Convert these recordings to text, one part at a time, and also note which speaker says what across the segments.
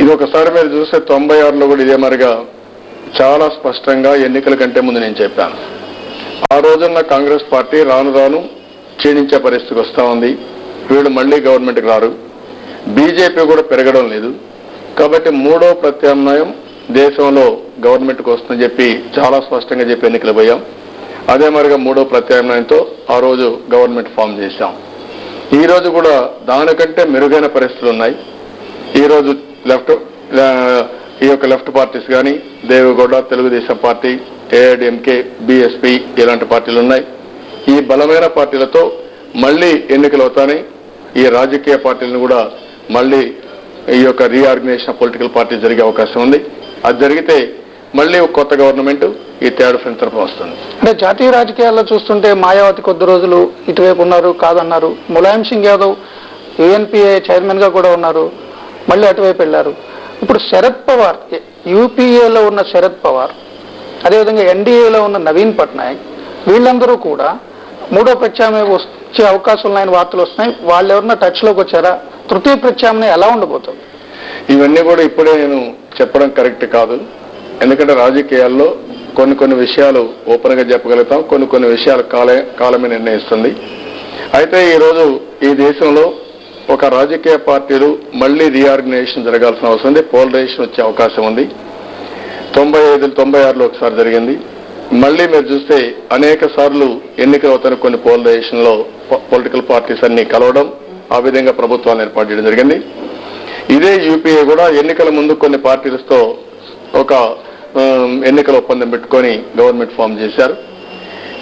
Speaker 1: ఇది ఒకసారి మీరు చూస్తే 96లో కూడా ఇదే మరిగా చాలా స్పష్టంగా ఎన్నికల కంటే ముందు నేను చెప్పాను. ఆ రోజున్న కాంగ్రెస్ పార్టీ రాను రాను క్షీణించే పరిస్థితికి వస్తూ ఉంది. వీళ్ళు మళ్లీ గవర్నమెంట్కి రారు, బీజేపీ కూడా పెరగడం లేదు, కాబట్టి మూడో ప్రత్యామ్నాయం దేశంలో గవర్నమెంట్కి వస్తుందని చెప్పి చాలా స్పష్టంగా చెప్పి ఎన్నికలు పోయాం. అదే మరిగా మూడో ప్రత్యామ్నాయంతో ఆ రోజు గవర్నమెంట్ ఫామ్ చేశాం. ఈ రోజు కూడా దానికంటే మెరుగైన పరిస్థితులు ఉన్నాయి. ఈ రోజు ఈ యొక్క లెఫ్ట్ పార్టీస్ కానీ Deve Gowda, Telugu Desam party, AIADMK, BSP ఇలాంటి పార్టీలు ఉన్నాయి. ఈ బలమైన పార్టీలతో మళ్లీ ఎన్నికలు అవుతాయి. ఈ రాజకీయ పార్టీలను కూడా మళ్లీ ఈ యొక్క రీఆర్గనైజేషన్ పొలిటికల్ పార్టీ జరిగే అవకాశం ఉంది. అది జరిగితే మళ్లీ కొత్త గవర్నమెంట్ ఈ థర్డ్ ఫ్రంట్ తరఫున వస్తుంది.
Speaker 2: అంటే జాతీయ రాజకీయాల్లో చూస్తుంటే మాయావతి కొద్ది రోజులు ఇటువైపు ఉన్నారు, కాదన్నారు. ములాయం సింగ్ యాదవ్ యూఎన్పీఏ చైర్మన్ గా కూడా ఉన్నారు, మళ్ళీ అటువైపు వెళ్లారు. ఇప్పుడు శరద్ పవార్, యూపీఏలో ఉన్న శరద్ పవార్, అదేవిధంగా ఎన్డీఏలో ఉన్న నవీన్ పట్నాయక్, వీళ్ళందరూ కూడా మూడో ప్రత్యామ్నాయం వచ్చే అవకాశం ఉన్నాయని వార్తలు వస్తున్నాయి. వాళ్ళు ఎవరన్నా టచ్ లోకి వచ్చారా? తృతీయ ప్రత్యామ్నాయం ఎలా ఉండబోతుంది?
Speaker 1: ఇవన్నీ కూడా ఇప్పుడే నేను చెప్పడం కరెక్ట్ కాదు. ఎందుకంటే రాజకీయాల్లో కొన్ని విషయాలు ఓపెన్ గా చెప్పగలుగుతాం, కొన్ని విషయాలు కాలమే నిర్ణయిస్తుంది. అయితే ఈరోజు ఈ దేశంలో ఒక రాజకీయ పార్టీలు మళ్లీ రీఆర్గనైజేషన్ జరగాల్సిన అవసరం ఉంది. పోలరైజేషన్ వచ్చే అవకాశం ఉంది. 96లో ఒకసారి జరిగింది. మళ్లీ మీరు చూస్తే అనేక సార్లు ఎన్నికలు అవుతున్న కొన్ని పోలరైజేషన్ లో పొలిటికల్ పార్టీస్ అన్ని కలవడం, ఆ విధంగా ప్రభుత్వాలను ఏర్పాటు చేయడం జరిగింది. ఇదే యూపీఏ కూడా ఎన్నికల ముందు కొన్ని పార్టీలతో ఒక ఎన్నికల ఒప్పందం పెట్టుకొని గవర్నమెంట్ ఫామ్ చేశారు.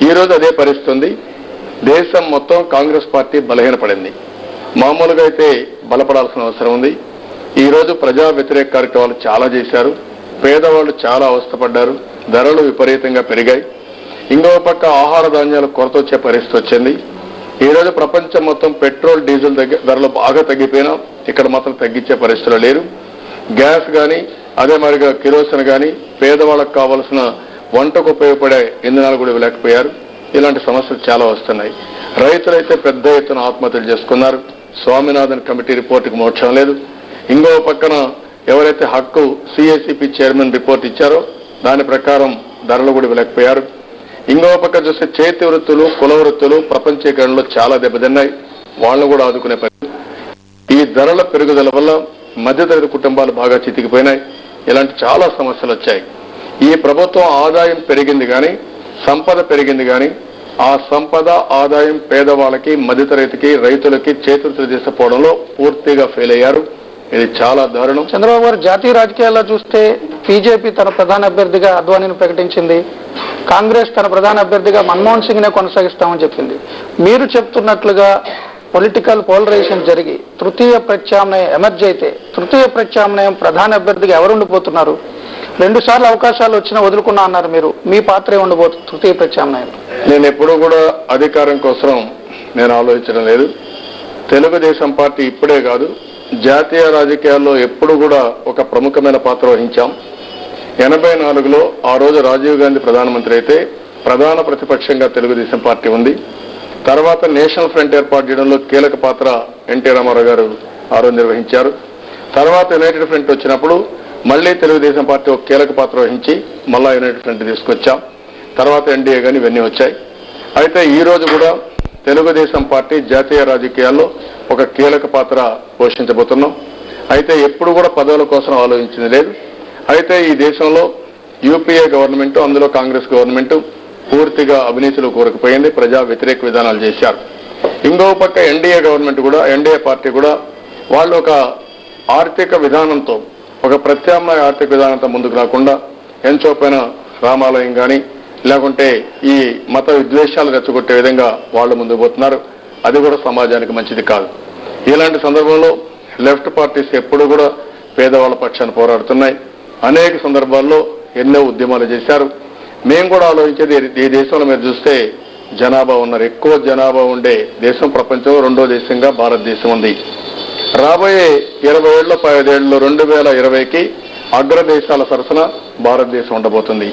Speaker 1: ఈ రోజు అదే పరిస్థితి ఉంది. దేశం మొత్తం కాంగ్రెస్ పార్టీ బలహీనపడింది. మామూలుగా అయితే బలపడాల్సిన అవసరం ఉంది. ఈ రోజు ప్రజా వ్యతిరేక కార్యక్రమాలు చాలా చేశారు. పేదవాళ్లు చాలా అవస్థపడ్డారు. ధరలు విపరీతంగా పెరిగాయి. ఇంకో పక్క ఆహార ధాన్యాలు కొరత వచ్చే పరిస్థితి వచ్చింది. ఈ రోజు ప్రపంచం మొత్తం పెట్రోల్, డీజిల్ ధరలు బాగా తగ్గిపోయినా ఇక్కడ మాత్రం తగ్గించే పరిస్థితులు లేరు. గ్యాస్ కానీ అదే మరిగా కిరోసిన్ కానీ పేదవాళ్ళకు కావాల్సిన వంటకు ఉపయోగపడే ఇంధనాలు కూడా ఇవ్వలేకపోయారు. ఇలాంటి సమస్యలు చాలా వస్తున్నాయి. రైతులైతే పెద్ద ఎత్తున ఆత్మహత్యలు చేసుకున్నారు. స్వామినాథన్ కమిటీ రిపోర్టుకు మోక్షం లేదు. ఇంకో పక్కన ఎవరైతే హక్కు సిఐసిపి చైర్మన్ రిపోర్ట్ ఇచ్చారో దాని ప్రకారం ధరలు కూడా ఇవ్వలేకపోయారు. ఇంకో పక్క చూస్తే చేతి వృత్తులు, కుల వృత్తులు ప్రపంచీకరణలో చాలా దెబ్బతిన్నాయి. వాళ్ళను కూడా ఆదుకునే పని. ఈ ధరల పెరుగుదల వల్ల మధ్యతరగతి కుటుంబాలు బాగా చితికిపోయినాయి. ఇలాంటి చాలా సమస్యలు వచ్చాయి. ఈ ప్రభుత్వం ఆదాయం పెరిగింది కానీ, సంపద పెరిగింది కానీ, ఆ సంపద ఆదాయం పేదవాళ్ళకి, మధ్యతరగతికి, రైతులకి చేతులు తీసుకుపోవడంలో పూర్తిగా ఫెయిల్ అయ్యారు. ఇది చాలా దారుణం.
Speaker 2: చంద్రబాబు గారు జాతీయ రాజకీయాల్లో చూస్తే బీజేపీ తన ప్రధాన అభ్యర్థిగా అద్వానీని ప్రకటించింది. కాంగ్రెస్ తన ప్రధాన అభ్యర్థిగా మన్మోహన్ సింగ్ నే కొనసాగిస్తామని చెప్పింది. మీరు చెప్తున్నట్లుగా పొలిటికల్ పోలరైజేషన్ జరిగి తృతీయ ప్రత్యామ్నాయం ఎమర్జ్ అయితే తృతీయ ప్రత్యామ్నాయం ప్రధాన అభ్యర్థిగా ఎవరు ఉండిపోతున్నారు? 2 సార్లు అవకాశాలు వచ్చినా వదులుకున్నా అన్నారు మీరు. మీ పాత్ర ఉండబోతుంది తృతీయ ప్రత్యామ్నాయం?
Speaker 1: నేను ఎప్పుడూ కూడా అధికారం కోసం నేను ఆలోచించడం లేదు. తెలుగుదేశం పార్టీ ఇప్పుడే కాదు, జాతీయ రాజకీయాల్లో ఎప్పుడు కూడా ఒక ప్రముఖమైన పాత్ర వహించాం. 84లో ఆ రోజు రాజీవ్ గాంధీ ప్రధానమంత్రి అయితే ప్రధాన ప్రతిపక్షంగా తెలుగుదేశం పార్టీ ఉంది. తర్వాత నేషనల్ ఫ్రంట్ ఏర్పాటు చేయడంలో కీలక పాత్ర ఎన్టీ రామారావు గారు ఆ రోజు నిర్వహించారు. తర్వాత యునైటెడ్ ఫ్రంట్ వచ్చినప్పుడు మళ్లీ తెలుగుదేశం పార్టీ ఒక కీలక పాత్ర వహించి మళ్ళా యునైటెడ్ ఫ్రంట్ తీసుకొచ్చాం. తర్వాత ఎన్డీఏ కానీ ఇవన్నీ వచ్చాయి. అయితే ఈ రోజు కూడా తెలుగుదేశం పార్టీ జాతీయ రాజకీయాల్లో ఒక కీలక పాత్ర పోషించబోతున్నాం. అయితే ఎప్పుడు కూడా పదవుల కోసం ఆలోచించింది లేదు. అయితే ఈ దేశంలో యూపీఏ గవర్నమెంట్, అందులో కాంగ్రెస్ గవర్నమెంట్ పూర్తిగా అవినీతిలో కూరుకుపోయింది. ప్రజా వ్యతిరేక విధానాలు చేశారు. ఇంకో పక్క ఎన్డీఏ గవర్నమెంట్ కూడా, ఎన్డీఏ పార్టీ కూడా వాళ్ళు ఒక ఆర్థిక విధానంతో, ఒక ప్రత్యామ్నాయ ఆర్థిక విధానంతో ముందుకు రాకుండా ఎంచోపైన రామాలయం కానీ లేకుంటే ఈ మత విద్వేషాలు రెచ్చగొట్టే విధంగా వాళ్ళు ముందుకు పోతున్నారు. అది కూడా సమాజానికి మంచిది కాదు. ఇలాంటి సందర్భంలో లెఫ్ట్ పార్టీస్ ఎప్పుడు కూడా పేదవాళ్ళ పక్షాన్ని పోరాడుతున్నాయి. అనేక సందర్భాల్లో ఎన్నో ఉద్యమాలు చేశారు. మేము కూడా ఆలోచించేది, ఈ దేశంలో మీరు చూస్తే జనాభా ఉన్నారు, ఎక్కువ జనాభా ఉండే దేశం ప్రపంచంలో 2వ దేశంగా భారతదేశం ఉంది. రాబోయే 20 ఏళ్ళలో 15 ఏళ్ళలో 2020కి అగ్రదేశాల సరసన భారతదేశం ఉండబోతుంది.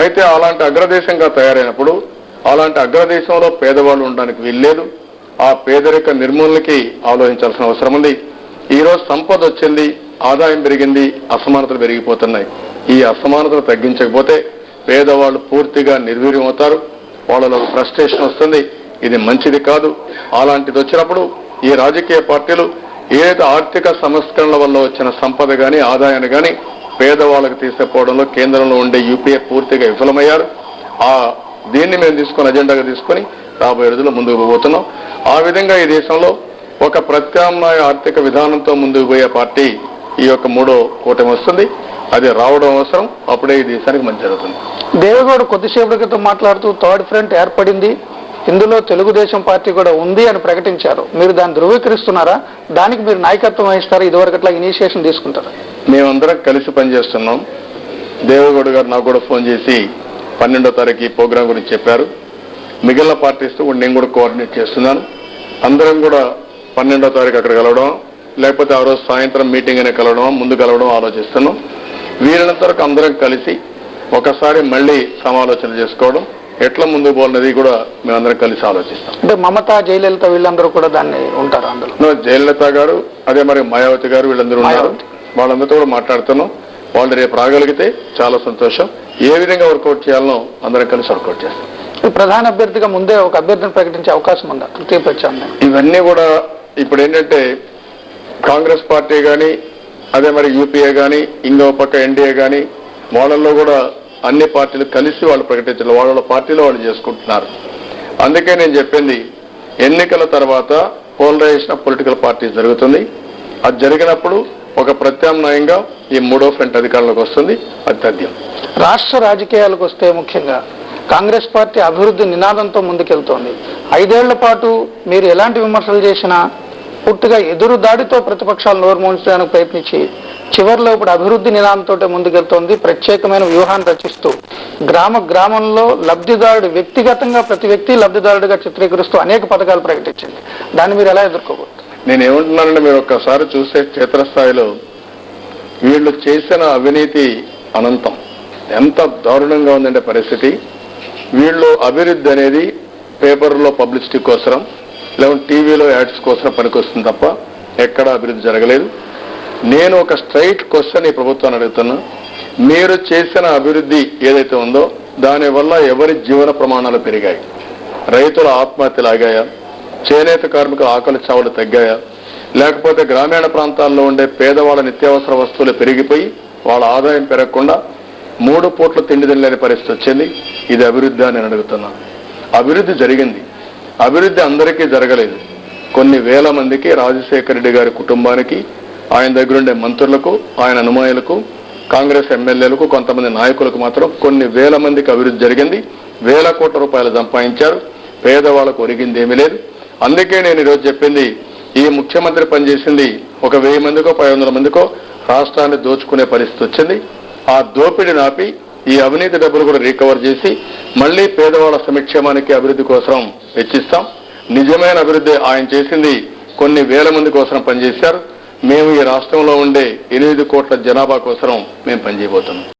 Speaker 1: అయితే అలాంటి అగ్రదేశంగా తయారైనప్పుడు అలాంటి అగ్రదేశంలో పేదవాళ్ళు ఉండడానికి వీల్లేదు. ఆ పేదరిక నిర్మూలనకి ఆలోచించాల్సిన అవసరం ఉంది. ఈరోజు సంపద వచ్చింది, ఆదాయం పెరిగింది, అసమానతలు పెరిగిపోతున్నాయి. ఈ అసమానతలు తగ్గించకపోతే పేదవాళ్ళు పూర్తిగా నిర్వీర్యం అవుతారు, వాళ్ళలో ఫ్రస్ట్రేషన్ వస్తుంది. ఇది మంచిది కాదు. అలాంటిది వచ్చినప్పుడు ఈ రాజకీయ పార్టీలు ఏదైతే ఆర్థిక సంస్కరణల వల్ల వచ్చిన సంపద కానీ ఆదాయాన్ని కానీ పేదవాళ్ళకు తీసుకుపోవడంలో కేంద్రంలో ఉండే యూపీఏ పూర్తిగా విఫలమయ్యారు. దీన్ని మేము తీసుకొని అజెండాగా తీసుకొని రాబోయే రోజుల్లో ముందుకు పోతున్నాం. ఆ విధంగా ఈ దేశంలో ఒక ప్రత్యామ్నాయ ఆర్థిక విధానంతో ముందుకు పోయే పార్టీ ఈ యొక్క మూడో కూటమి వస్తుంది. అది రావడం అవసరం. అప్పుడే ఈ దేశానికి మంచి జరుగుతుంది.
Speaker 2: దేవేగౌడ కొద్దిసేపటి క్రితం మాట్లాడుతూ థర్డ్ ఫ్రంట్ ఏర్పడింది, ఇందులో తెలుగుదేశం పార్టీ కూడా ఉంది అని ప్రకటించారు. మీరు దాన్ని ధృవీకరిస్తున్నారా? దానికి మీరు నాయకత్వం వహిస్తారా? ఇదివరకు అట్లా ఇనిషియేషన్ తీసుకుంటారా?
Speaker 1: మేమందరం కలిసి పనిచేస్తున్నాం. దేవేగౌడ గారు నాకు కూడా ఫోన్ చేసి 12వ తారీఖు ఈ ప్రోగ్రాం గురించి చెప్పారు. మిగిలిన పార్టీస్తో కూడా నేను కూడా కోఆర్డినేట్ చేస్తున్నాను. అందరం కూడా 12వ తారీఖు అక్కడ కలవడం, లేకపోతే ఆ రోజు సాయంత్రం మీటింగ్ అనే కలవడం, ముందు కలవడం ఆలోచిస్తున్నాం. వీరినంత వరకు అందరం కలిసి ఒకసారి మళ్ళీ సమాలోచన చేసుకోవడం, ఎట్లా ముందుకు పోవాలనేది కూడా మేమందరం కలిసి ఆలోచిస్తాం.
Speaker 2: అంటే మమతా, జయలలిత వీళ్ళందరూ కూడా దాన్ని ఉంటారు అందులో.
Speaker 1: జయలలిత గారు, అదే మరి మాయావతి గారు వీళ్ళందరూ ఉన్నారు. వాళ్ళందరితో కూడా మాట్లాడుతున్నాం. వాళ్ళు రేపు రాగలిగితే చాలా సంతోషం. ఏ విధంగా వర్కౌట్ చేయాలనో అందరం కలిసి వర్కౌట్ చేస్తాం.
Speaker 2: ప్రధాన అభ్యర్థిగా ముందే ఒక అభ్యర్థిని ప్రకటించే అవకాశం ఉందా తృతీయ ప్రత్యామ్నాయం?
Speaker 1: ఇవన్నీ కూడా ఇప్పుడు ఏంటంటే కాంగ్రెస్ పార్టీ కానీ, అదే మరి యూపీఏ కానీ, ఇంకో పక్క ఎన్డీఏ కానీ, వాళ్ళల్లో కూడా అన్ని పార్టీలు కలిసి వాళ్ళు ప్రకటించారు. వాళ్ళ పార్టీలో వాళ్ళు చేసుకుంటున్నారు. అందుకే నేను చెప్పింది, ఎన్నికల తర్వాత పోలరైజేషన్ పొలిటికల్ పార్టీ జరుగుతుంది. అది జరిగినప్పుడు ఒక ప్రత్యామ్నాయంగా ఈ మూడో ఫ్రంట్ అధికారంలోకి వస్తుంది. అది తథ్యం.
Speaker 2: రాష్ట్ర రాజకీయాలకు వస్తే ముఖ్యంగా కాంగ్రెస్ పార్టీ అభివృద్ధి నినాదంతో ముందుకెళ్తోంది. 5 ఏళ్ల పాటు మీరు ఎలాంటి విమర్శలు చేసినా పూర్తిగా ఎదురు దాడితో ప్రతిపక్షాలు నోరు మూయించడానికి ప్రయత్నించి చివరిలో ఇప్పుడు అభివృద్ధి నినాదంతో ముందుకెళ్తోంది. ప్రత్యేకమైన వ్యూహాన్ని రచిస్తూ గ్రామంలో లబ్ధిదారుడు వ్యక్తిగతంగా ప్రతి వ్యక్తి లబ్ధిదారుడిగా చిత్రీకరిస్తూ అనేక పథకాలు ప్రకటించింది. దాన్ని మీరు ఎలా ఎదుర్కోబోతున్నారు?
Speaker 1: నేను ఏమంటున్నానంటే, మీరు ఒక్కసారి చూసే క్షేత్రస్థాయిలో వీళ్ళు చేసిన అవినీతి అనంతం. ఎంత దారుణంగా ఉందంటే పరిస్థితి. వీళ్ళు అభివృద్ధి అనేది పేపర్లో పబ్లిసిటీ కోసరం, లేకుంటే టీవీలో యాడ్స్ కోసం పనికొస్తుంది తప్ప ఎక్కడ అభివృద్ధి జరగలేదు. నేను ఒక స్ట్రైట్ క్వశ్చన్ ఈ ప్రభుత్వాన్ని అడుగుతున్నా. మీరు చేసిన అభివృద్ధి ఏదైతే ఉందో దానివల్ల ఎవరి జీవన ప్రమాణాలు పెరిగాయి? రైతుల ఆత్మహత్యలు ఆగాయా? చేనేత కార్మికుల ఆకలి చావులు తగ్గాయా? లేకపోతే గ్రామీణ ప్రాంతాల్లో ఉండే పేదవాళ్ళ నిత్యావసర వస్తువులు పెరిగిపోయి వాళ్ళ ఆదాయం పెరగకుండా 3 పూట్ల తిండి తినలేని పరిస్థితి వచ్చింది. ఇది అభివృద్ధి అని నేను అడుగుతున్నాను. అభివృద్ధి జరిగింది. అభివృద్ధి అందరికీ జరగలేదు. కొన్ని వేల మందికి, రాజశేఖర రెడ్డి గారి కుటుంబానికి, ఆయన దగ్గరుండే మంత్రులకు, ఆయన అనుమాయులకు, కాంగ్రెస్ ఎమ్మెల్యేలకు, కొంతమంది నాయకులకు మాత్రం కొన్ని వేల మందికి అభివృద్ధి జరిగింది. వేల కోట్ల రూపాయలు సంపాదించారు. పేదవాళ్ళకు ఒరిగింది ఏమీ లేదు. అందుకే నేను ఈరోజు చెప్పింది, ఈ ముఖ్యమంత్రి పనిచేసింది ఒక 1000 మందికో 500 మందికో రాష్ట్రాన్ని దోచుకునే పరిస్థితి వచ్చింది. ఆ దోపిడీ నాపి ఈ అవినీతి డబ్బులు కూడా రీకవర్ చేసి మళ్లీ పేదవాళ్ళ సంక్షేమానికి అభివృద్ధి కోసం వెచ్చిస్తాం. నిజమైన అభివృద్ధి ఆయన చేసింది. కొన్ని వేల మంది కోసం పనిచేశారు. మేము ఈ రాష్ట్రంలో ఉండే 8 కోట్ల జనాభా కోసం మేము పనిచేయబోతున్నాం.